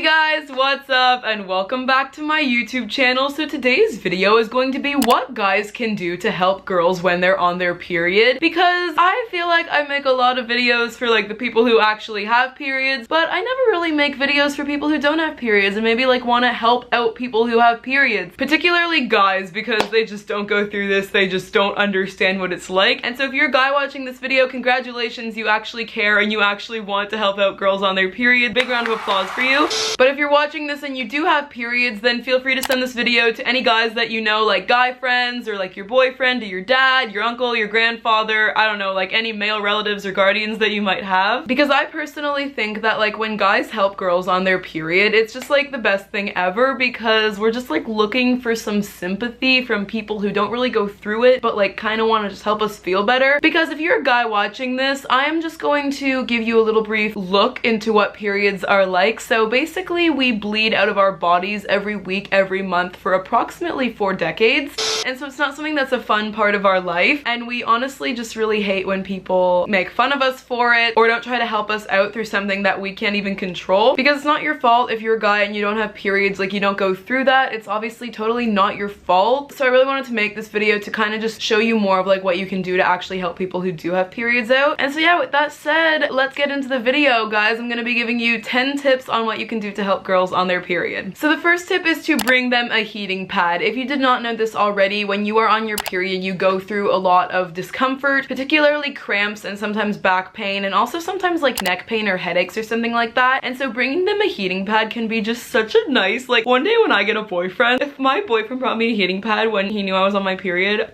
guys, what's up and welcome back to my YouTube channel. So today's video is going to be what guys can do to help girls when they're on their period, because I feel like I make a lot of videos for like the people who actually have periods, but I never really make videos for people who don't have periods and maybe like want to help out people who have periods, particularly guys, because they just don't go through this, they just don't understand what it's like. And so if you're a guy watching this video, congratulations, you actually care and you actually want to help out girls on their period. Big round of applause for you. But if you're watching this and you do have periods, then feel free to send this video to any guys that you know, like guy friends or like your boyfriend or your dad, your uncle, your grandfather, I don't know, like any male relatives or guardians that you might have. Because I personally think that like when guys help girls on their period, it's just like the best thing ever, because we're just like looking for some sympathy from people who don't really go through it but like kind of want to just help us feel better. Because if you're a guy watching this, I am just going to give you a little brief look into what periods are like. So basically we bleed out of our bodies every week, every month for approximately 4 decades. And so it's not something that's a fun part of our life. And we honestly just really hate when people make fun of us for it or don't try to help us out through something that we can't even control. Because it's not your fault if you're a guy and you don't have periods, like you don't go through that. It's obviously totally not your fault. So I really wanted to make this video to kind of just show you more of like what you can do to actually help people who do have periods out. And so yeah, with that said, let's get into the video, guys. I'm gonna be giving you 10 tips on what you can do to help girls on their period. So the first tip is to bring them a heating pad. If you did not know this already, when you are on your period, you go through a lot of discomfort, particularly cramps and sometimes back pain, and also sometimes like neck pain or headaches or something like that. And so bringing them a heating pad can be just such a nice, like one day when I get a boyfriend, if my boyfriend brought me a heating pad when he knew I was on my period,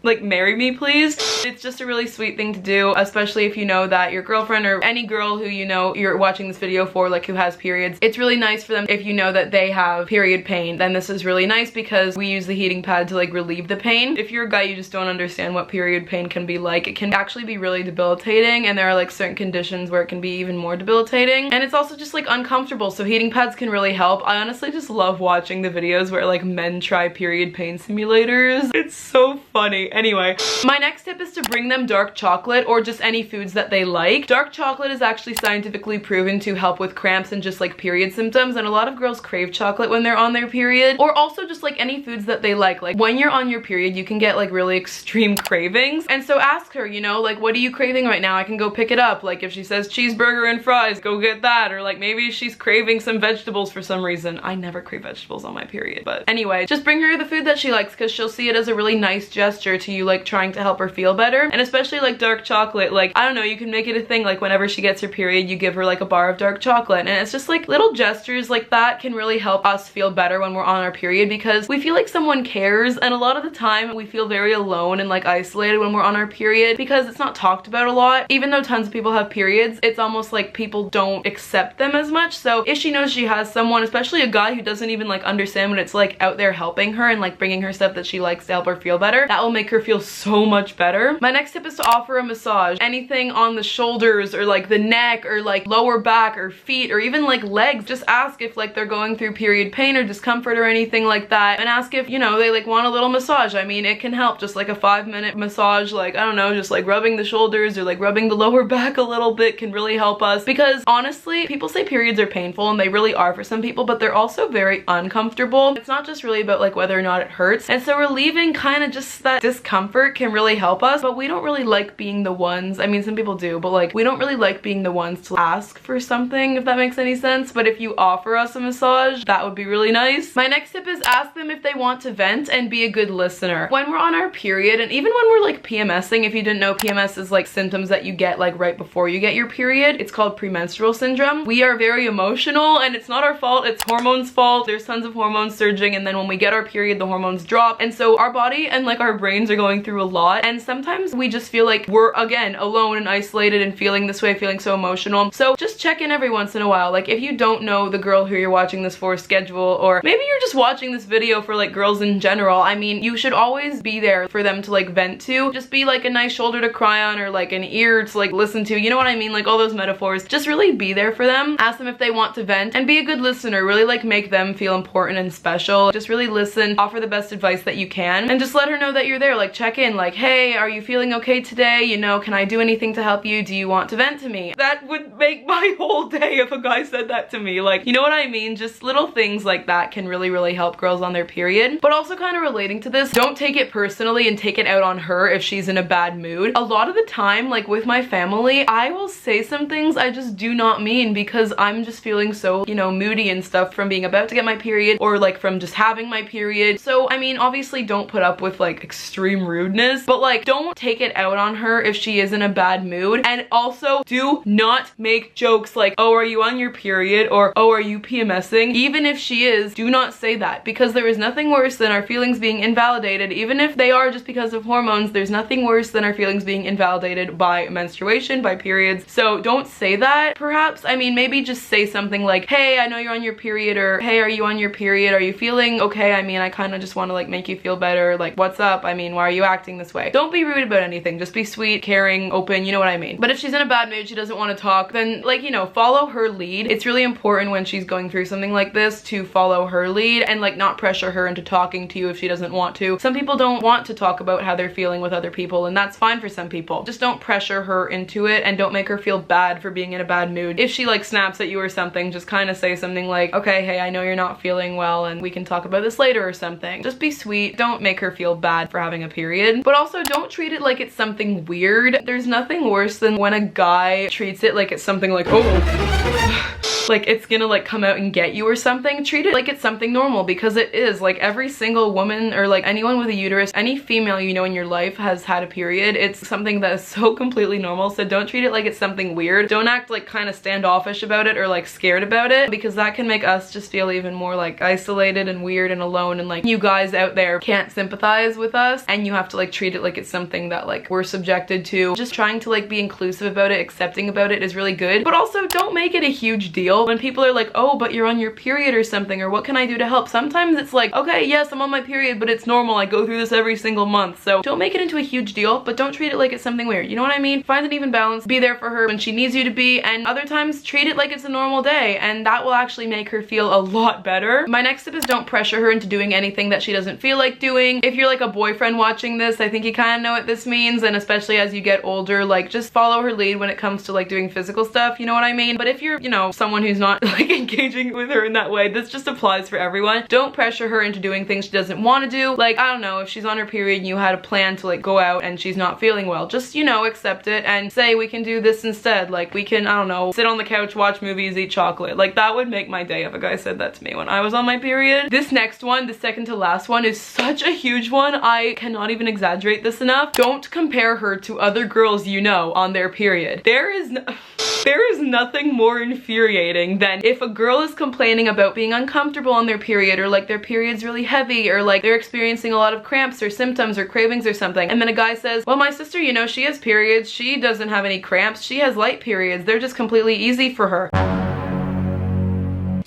like marry me please. It's just a really sweet thing to do, especially if you know that your girlfriend or any girl who you know you're watching this video for, like who has periods, it's really nice for them if you know that they have period pain. Then this is really nice because we use the heating pad to like relieve the pain. If you're a guy, you just don't understand what period pain can be like. It can actually be really debilitating, and there are like certain conditions where it can be even more debilitating, and it's also just like uncomfortable, so heating pads can really help. I honestly just love watching the videos where like men try period pain simulators. It's so funny. Anyway, my next tip is to bring them dark chocolate or just any foods that they like. Dark chocolate is actually scientifically proven to help with cramps and just like period symptoms, and a lot of girls crave chocolate when they're on their period, or also just like any foods that they like. Like when you're on your period, you can get like really extreme cravings, and so ask her, you know, like what are you craving right now? I can go pick it up. Like if she says cheeseburger and fries, go get that. Or like maybe she's craving some vegetables for some reason. I never crave vegetables on my period, but anyway, just bring her the food that she likes, because she'll see it as a really nice gesture to you, like trying to help her feel better. And especially like dark chocolate, like I don't know, you can make it a thing, like whenever she gets her period, you give her like a bar of dark chocolate. And it's just like little gestures like that can really help us feel better when we're on our period, because we feel like someone cares. And a lot of the time we feel very alone and like isolated when we're on our period, because it's not talked about a lot. Even though tons of people have periods, it's almost like people don't accept them as much. So if she knows she has someone, especially a guy who doesn't even like understand what it's like out there helping her and like bringing her stuff that she likes to help her feel better, that will make her feel so much better. My next tip is to offer a massage. Anything on the shoulders or like the neck or like lower back or feet or even like legs. Just ask if like they're going through period pain or discomfort or anything like that, and ask if, you know, they like want a little massage. I mean, it can help. Just like a 5-minute massage, like I don't know, just like rubbing the shoulders or like rubbing the lower back a little bit can really help us. Because honestly, people say periods are painful, and they really are for some people, but they're also very uncomfortable. It's not just really about like whether or not it hurts, and so relieving kind of just that discomfort can really help us. But we don't really like being the ones, I mean some people do, but like we don't really like being the ones to ask for something, if that makes any sense. But if you offer us a massage, that would be really nice. My next tip is ask them if they want to vent and be a good listener. When we're on our period, and even when we're like PMSing, if you didn't know, PMS is like symptoms that you get like right before you get your period. It's called premenstrual syndrome. We are very emotional, and it's not our fault, it's hormones' fault. There's tons of hormones surging, and then when we get our period, the hormones drop, and so our body and like our brains are going through a lot, and sometimes we just feel like we're again alone and isolated and feeling this way, feeling so emotional. So just check in every once in a while. Like if you don't know the girl who you're watching this for schedule, or maybe you're just watching this video for like girls in general, I mean you should always be there for them to like vent to. Just be like a nice shoulder to cry on, or like an ear to like listen to, you know what I mean, like all those metaphors. Just really be there for them. Ask them if they want to vent and be a good listener. Really like make them feel important and special. Just really listen, offer the best advice that you can, and just let her know that you're there. like check in, like, hey, are you feeling okay today? You know, can I do anything to help you? Do you want to vent to me? That would make my whole day if a guy said that to me. Like, you know what I mean? Just little things like that can really help girls on their period. But also kind of relating to this, don't take it personally and take it out on her if she's in a bad mood. A lot of the time, like with my family, I will say some things I just do not mean because I'm just feeling so, you know, moody and stuff from being about to get my period or like from just having my period. So, I mean, obviously don't put up with like extreme rudeness, but like don't take it out on her if she is in a bad mood. And also do not make jokes like, oh, are you on your period? Or, oh, are you PMSing? Even if she is, do not say that because there is nothing worse than our feelings being invalidated. Even if they are just because of hormones, there's nothing worse than our feelings being invalidated by menstruation, by periods. So don't say that. Perhaps, I mean, maybe just say something like, hey, I know you're on your period, or hey, are you on your period? Are you feeling okay? I mean, I kind of just want to like make you feel better. Like, what's up? I mean, why are you acting this way? Don't be rude about anything. Just be sweet, caring, open, you know what I mean? But if she's in a bad mood, she doesn't want to talk, then like, you know, follow her lead. It's really important when she's going through something like this to follow her lead and like not pressure her into talking to you if she doesn't want to. Some people don't want to talk about how they're feeling with other people, and that's fine for some people. Just don't pressure her into it and don't make her feel bad for being in a bad mood. If she like snaps at you or something, just kind of say something like, okay, hey, I know you're not feeling well and we can talk about this later or something. Just be sweet. Don't make her feel bad for having a period. But also don't treat it like it's something weird. There's nothing worse than when a guy treats it like it's something like, oh, like it's gonna like come out and get you or something. Treat it like it's something normal because it is. Like every single woman or like anyone with a uterus, any female you know in your life has had a period. It's something that is so completely normal. So don't treat it like it's something weird. Don't act like kind of standoffish about it or like scared about it because that can make us just feel even more like isolated and weird and alone, and like you guys out there can't sympathize with us and you have to like treat it like it's something that like we're subjected to. Just trying to like be inclusive about it, accepting about it is really good, but also don't make it a huge deal when people are like, oh, but you're on your period or something, or what can I do to help? Sometimes it's like, okay, yes, I'm on my period, but it's normal. I go through this every single month. So don't make it into a huge deal, but don't treat it like it's something weird. You know what I mean? Find an even balance. Be there for her when she needs you to be, and other times treat it like it's a normal day, and that will actually make her feel a lot better. My next tip is don't pressure her into doing anything that she doesn't feel like doing. If you're like a boyfriend watching this, I think you kind of know what this means, and especially as you get older, like just follow her lead when it comes to like doing physical stuff, you know what I mean? But if you're, you know, someone who's not like engaging with her in that way, this just applies for everyone. Don't pressure her into doing things she doesn't want to do. Like, I don't know, if she's on her period and you had a plan to like go out and she's not feeling well, just, you know, accept it and say, we can do this instead. Like, we can, I don't know, sit on the couch, watch movies, eat chocolate. Like, that would make my day if a guy said that to me when I was on my period. This next one, the second to last one, is such a huge one. I cannot even exaggerate this enough. Don't compare her to other girls you know on their period. There is nothing more infuriating than if a girl is complaining about being uncomfortable on their period, or like their period's really heavy, or like they're experiencing a lot of cramps or symptoms or cravings or something, and then a guy says, well, my sister, you know, she has periods, she doesn't have any cramps, she has light periods, they're just completely easy for her.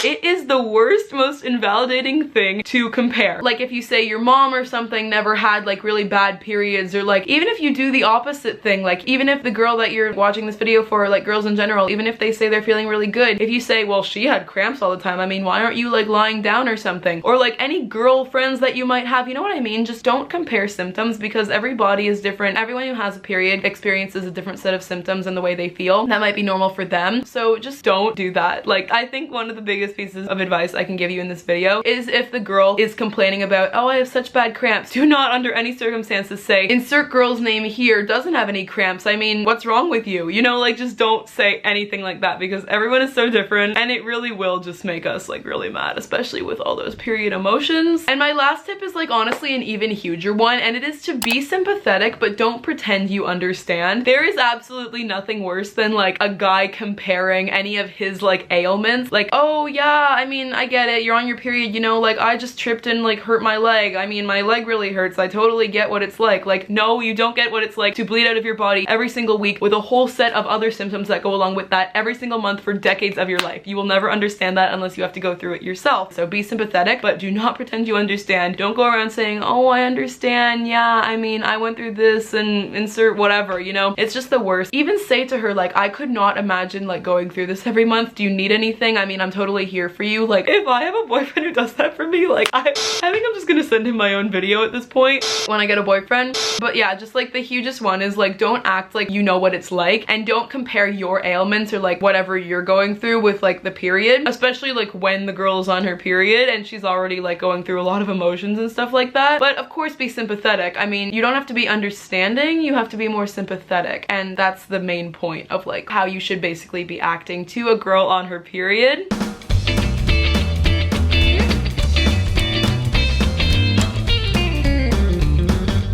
It is the worst, most invalidating thing to compare. Like if you say your mom or something never had like really bad periods, or like even if you do the opposite thing, like even if the girl that you're watching this video for, like girls in general, even if they say they're feeling really good, if you say, well, she had cramps all the time, I mean, why aren't you like lying down or something? Or like any girlfriends that you might have, you know what I mean? Just don't compare symptoms because every body is different. Everyone who has a period experiences a different set of symptoms and the way they feel. That might be normal for them. So just don't do that. Like, I think one of the biggest pieces of advice I can give you in this video is if the girl is complaining about, oh, I have such bad cramps, do not under any circumstances say, insert girl's name here doesn't have any cramps. I mean, what's wrong with you? You know, like just don't say anything like that because everyone is so different and it really will just make us like really mad, especially with all those period emotions. And my last tip is like honestly an even huger one, and it is to be sympathetic but don't pretend you understand. There is absolutely nothing worse than like a guy comparing any of his like ailments, like, oh yeah, I mean, I get it, you're on your period, you know, like I just tripped and like hurt my leg. I mean, my leg really hurts. I totally get what it's like. Like, no, you don't get what it's like to bleed out of your body every single week with a whole set of other symptoms that go along with that every single month for decades of your life. You will never understand that unless you have to go through it yourself. So be sympathetic, but do not pretend you understand. Don't go around saying, oh, I understand. Yeah, I mean, I went through this and insert whatever, you know? It's just the worst. Even say to her, like, I could not imagine like going through this every month. Do you need anything? I mean, I'm totally here for you. Like, if I have a boyfriend who does that for me, like, I think I'm just gonna send him my own video at this point when I get a boyfriend. But yeah, just like the hugest one is like, don't act like you know what it's like, and don't compare your ailments or like whatever you're going through with like the period, especially like when the girl is on her period and she's already like going through a lot of emotions and stuff like that. But of course, be sympathetic. I mean, you don't have to be understanding, you have to be more sympathetic, and that's the main point of like how you should basically be acting to a girl on her period.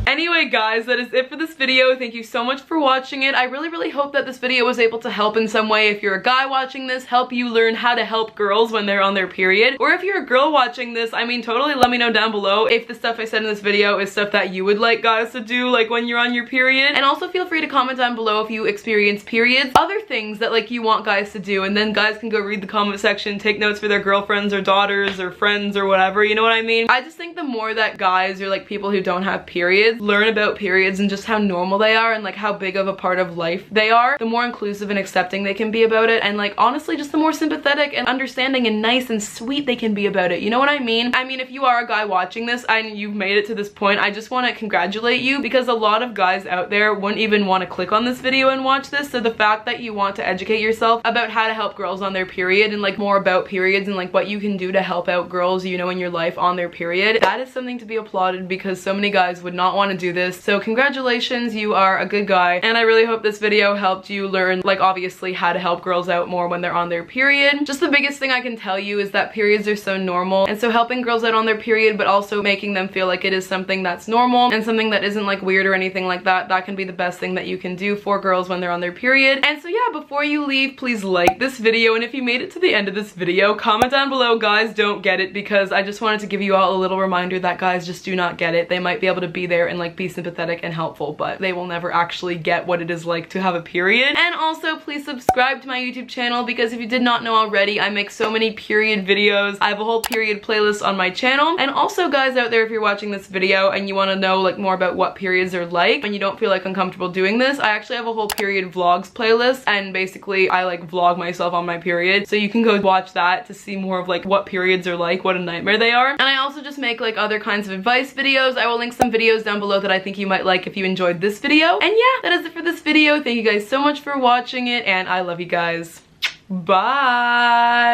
Anyway guys, that is it for this video. Thank you so much for watching it. I really hope that this video was able to help in some way. If you're a guy watching this, help you learn how to help girls when they're on their period. Or if you're a girl watching this, I mean, totally let me know down below if the stuff I said in this video is stuff that you would like guys to do like when you're on your period. And also feel free to comment down below if you experience periods, other things that like you want guys to do, and then guys can go read the comment section, take notes for their girlfriends or daughters or friends or whatever, you know what I mean? I just think the more that guys or like people who don't have periods learn about periods and just how normal they are and like how big of a part of life they are, the more inclusive and accepting they can be about it, and like honestly just the more sympathetic and understanding and nice and sweet they can be about it, you know what I mean? I mean, if you are a guy watching this and you've made it to this point, I just want to congratulate you, because a lot of guys out there wouldn't even want to click on this video and watch this. So the fact that you want to educate yourself about how to help girls on their period and like more about periods and like what you can do to help out girls, you know, in your life on their period, that is something to be applauded, because so many guys would not want to do this. So congratulations, you are a good guy, and I really hope this video helped you learn, like, obviously how to help girls out more when they're on their period. Just the biggest thing I can tell you is that periods are so normal, and so helping girls out on their period but also making them feel like it is something that's normal and something that isn't like weird or anything like that, that can be the best thing that you can do for girls when they're on their period. And so yeah, before you leave, please like this video, and if you made it to the end of this video, comment down below guys don't get it, because I just wanted to give you all a little reminder that guys just do not get it. They might be able to be there and like be sympathetic and helpful, but they will never actually get what it is like to have a period. And also please subscribe to my YouTube channel, because if you did not know already, I make so many period videos. I have a whole period playlist on my channel. And also guys out there, if you're watching this video and you want to know like more about what periods are like and you don't feel like uncomfortable doing this, I actually have a whole period vlogs playlist, and basically I like vlog myself on my period, so you can go watch that to see more of like what periods are like, what a nightmare they are. And I also just make like other kinds of advice videos. I will link some videos down below that I think you might like if you enjoyed this video. And yeah, that is it for this video. Thank you guys so much for watching it, and I love you guys. Bye!